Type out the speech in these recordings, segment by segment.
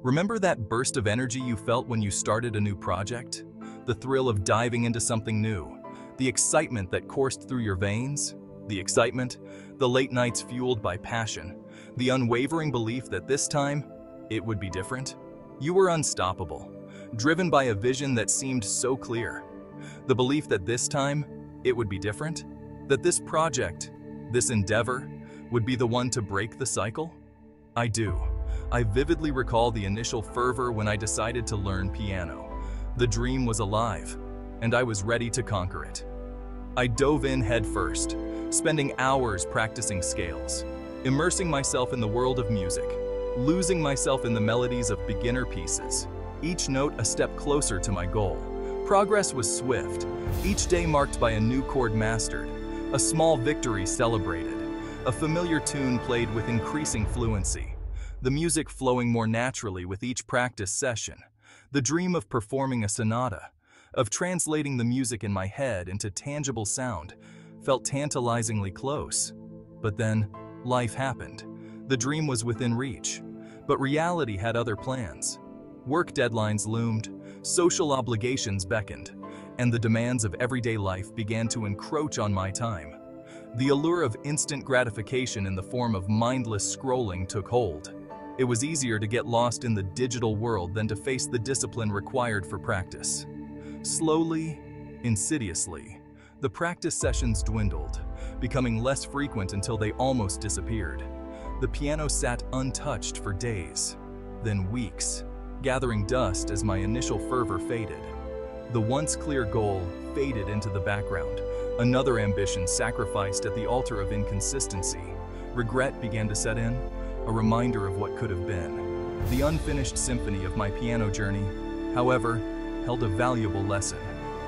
Remember that burst of energy you felt when you started a new project? The thrill of diving into something new, the excitement that coursed through your veins? The excitement, the late nights fueled by passion, the unwavering belief that this time, it would be different? You were unstoppable, driven by a vision that seemed so clear. The belief that this time, it would be different? That this project, this endeavor, would be the one to break the cycle? I do. I vividly recall the initial fervor when I decided to learn piano. The dream was alive, and I was ready to conquer it. I dove in headfirst, spending hours practicing scales, immersing myself in the world of music, losing myself in the melodies of beginner pieces, each note a step closer to my goal. Progress was swift, each day marked by a new chord mastered, a small victory celebrated, a familiar tune played with increasing fluency, the music flowing more naturally with each practice session, the dream of performing a sonata, of translating the music in my head into tangible sound, felt tantalizingly close. But then, life happened. The dream was within reach, but reality had other plans. Work deadlines loomed, social obligations beckoned, and the demands of everyday life began to encroach on my time. The allure of instant gratification in the form of mindless scrolling took hold. It was easier to get lost in the digital world than to face the discipline required for practice. Slowly, insidiously, the practice sessions dwindled, becoming less frequent until they almost disappeared. The piano sat untouched for days, then weeks, gathering dust as my initial fervor faded. The once clear goal faded into the background, another ambition sacrificed at the altar of inconsistency. Regret began to set in, a reminder of what could have been. The unfinished symphony of my piano journey, however, held a valuable lesson.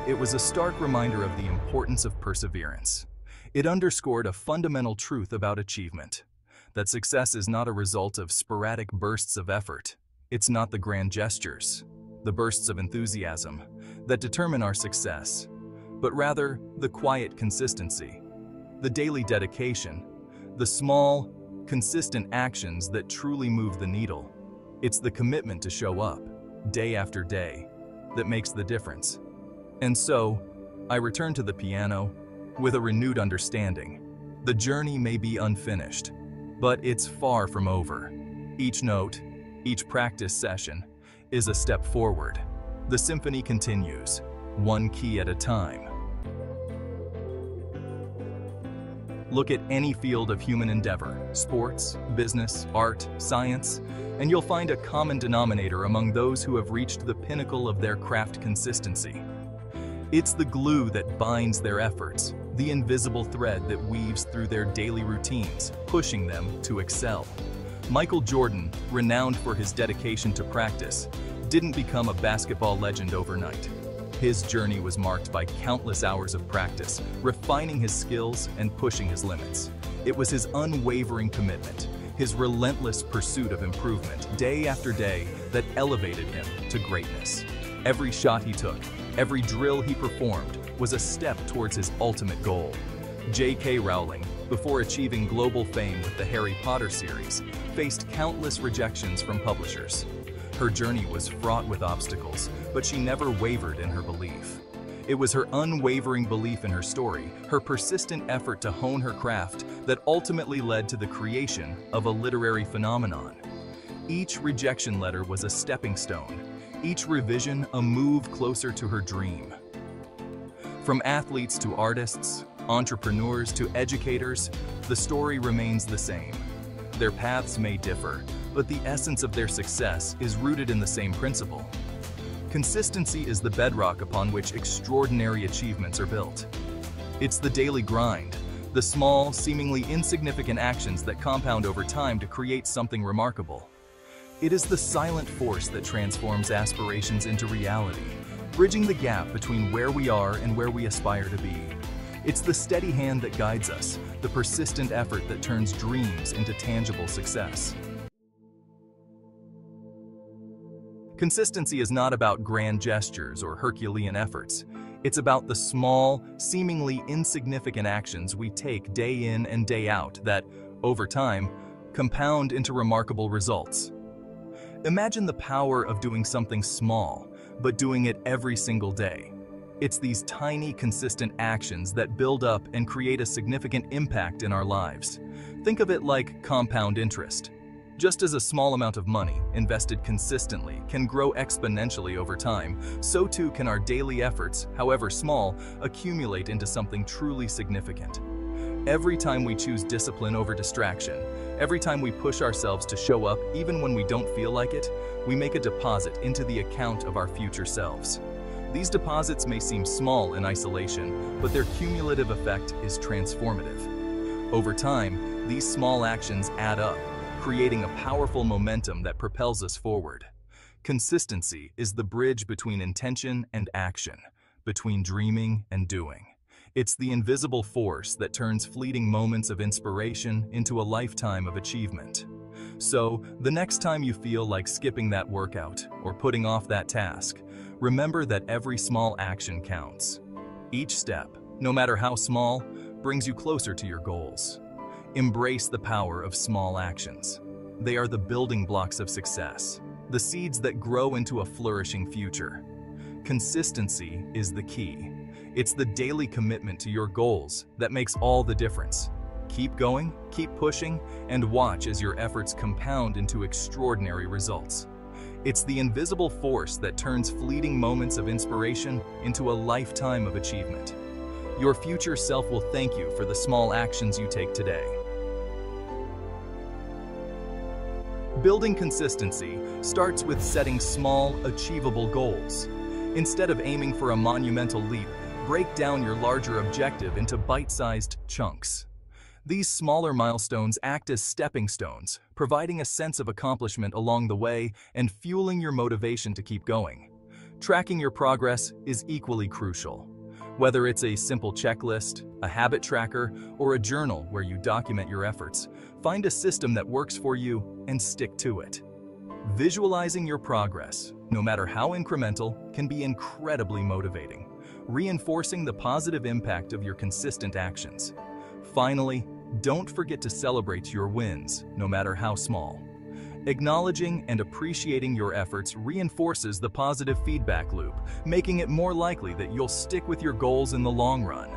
It was a stark reminder of the importance of perseverance. It underscored a fundamental truth about achievement, that success is not a result of sporadic bursts of effort. It's not the grand gestures, the bursts of enthusiasm, that determine our success, but rather the quiet consistency, the daily dedication, the small, consistent actions that truly move the needle. It's the commitment to show up, day after day, that makes the difference. And so, I returned to the piano with a renewed understanding. The journey may be unfinished, but it's far from over. Each note, each practice session, is a step forward. The symphony continues, one key at a time. Look at any field of human endeavor, sports, business, art, science, and you'll find a common denominator among those who have reached the pinnacle of their craft: consistency. It's the glue that binds their efforts, the invisible thread that weaves through their daily routines, pushing them to excel. Michael Jordan, renowned for his dedication to practice, didn't become a basketball legend overnight. His journey was marked by countless hours of practice, refining his skills and pushing his limits. It was his unwavering commitment, his relentless pursuit of improvement day after day, that elevated him to greatness. Every shot he took, every drill he performed, was a step towards his ultimate goal. J.K. Rowling, before achieving global fame with the Harry Potter series, faced countless rejections from publishers. Her journey was fraught with obstacles, but she never wavered in her belief. It was her unwavering belief in her story, her persistent effort to hone her craft, that ultimately led to the creation of a literary phenomenon. Each rejection letter was a stepping stone, each revision a move closer to her dream. From athletes to artists, entrepreneurs to educators, the story remains the same. Their paths may differ, but the essence of their success is rooted in the same principle. Consistency is the bedrock upon which extraordinary achievements are built. It's the daily grind, the small, seemingly insignificant actions that compound over time to create something remarkable. It is the silent force that transforms aspirations into reality, bridging the gap between where we are and where we aspire to be. It's the steady hand that guides us, the persistent effort that turns dreams into tangible success. Consistency is not about grand gestures or Herculean efforts. It's about the small, seemingly insignificant actions we take day in and day out that, over time, compound into remarkable results. Imagine the power of doing something small, but doing it every single day. It's these tiny, consistent actions that build up and create a significant impact in our lives. Think of it like compound interest. Just as a small amount of money invested consistently can grow exponentially over time, so too can our daily efforts, however small, accumulate into something truly significant. Every time we choose discipline over distraction, every time we push ourselves to show up even when we don't feel like it, we make a deposit into the account of our future selves. These deposits may seem small in isolation, but their cumulative effect is transformative. Over time, these small actions add up, creating a powerful momentum that propels us forward. Consistency is the bridge between intention and action, between dreaming and doing. It's the invisible force that turns fleeting moments of inspiration into a lifetime of achievement. So, the next time you feel like skipping that workout or putting off that task, remember that every small action counts. Each step, no matter how small, brings you closer to your goals. Embrace the power of small actions. They are the building blocks of success, the seeds that grow into a flourishing future. Consistency is the key. It's the daily commitment to your goals that makes all the difference. Keep going, keep pushing, and watch as your efforts compound into extraordinary results. It's the invisible force that turns fleeting moments of inspiration into a lifetime of achievement. Your future self will thank you for the small actions you take today. Building consistency starts with setting small, achievable goals. Instead of aiming for a monumental leap, break down your larger objective into bite-sized chunks. These smaller milestones act as stepping stones, providing a sense of accomplishment along the way and fueling your motivation to keep going. Tracking your progress is equally crucial. Whether it's a simple checklist, a habit tracker, or a journal where you document your efforts, find a system that works for you and stick to it. Visualizing your progress, no matter how incremental, can be incredibly motivating, reinforcing the positive impact of your consistent actions. Finally, don't forget to celebrate your wins, no matter how small. Acknowledging and appreciating your efforts reinforces the positive feedback loop, making it more likely that you'll stick with your goals in the long run.